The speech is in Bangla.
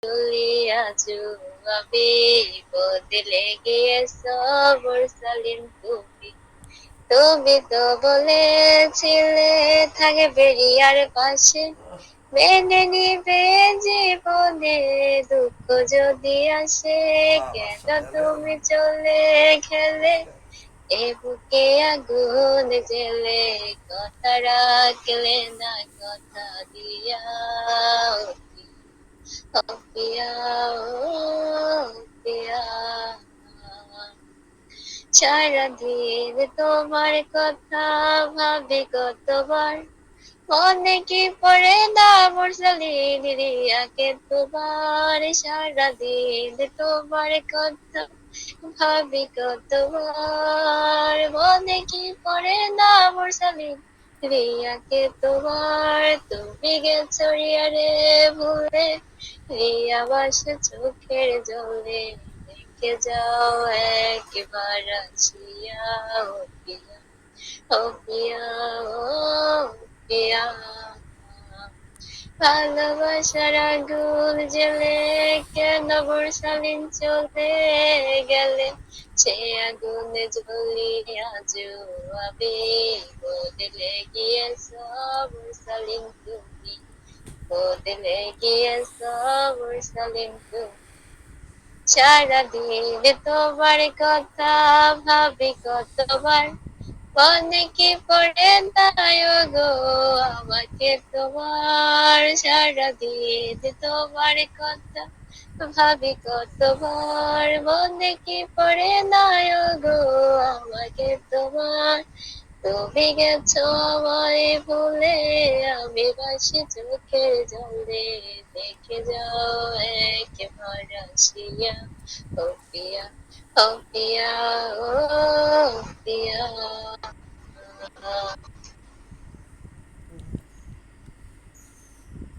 চলি আজও আমি, বদলে গিয়েছো মুরসালিন তুমি। তুমি তো বলেছিলে থাকবে রিয়ার পাশে, মেনে নিবে জীবনে দুঃখ যদি আসে। কেন তুমি চলে গেলে এ বুকে আগুন জেলে, কথা রাখলে না কথা দিয়া। ও পিয়া, ও পিয়া, সারাদিন তোমার কথা ভাবি কতবার, মনে কি পড়ে না মুরসালিন রিয়াকে তোমার। সারাদিন তোমার কথা ভাবি কতবার, মনে কি পড়ে না মুরসালিন রিয়াকে তোমার। তুমি গেছো রিয়ারে ভুলে, রিয়া বাসে চোখের জলে, দেখে যাও একবার আসিয়া। ও পিয়া, ও পিয়া, ও পিয়া, ভালোবাসার আগুন জ্বলে কেন মুরসালিন চলে গেলে, সে আগুনে জ্বলি আজও আমি, বদলে গিয়েছো মুরসালিন তুমি। বদলে গিয়েছো মুরসালিন তুমি। সারাদিন তোমার কথা ভাবি কতবার, মনে কি পড়ে না গো আমাকে তোমার। সারাদিন তোমার কথা ভাবি কতবার, মনে কি পড়ে না গো আমাকে তোমার। তুমি গেছো আমায় ভুলে, আমি বাসি চোখের জলে, দেখে যাও একবার আসিয়া। ও পিয়া, ও পিয়া, ও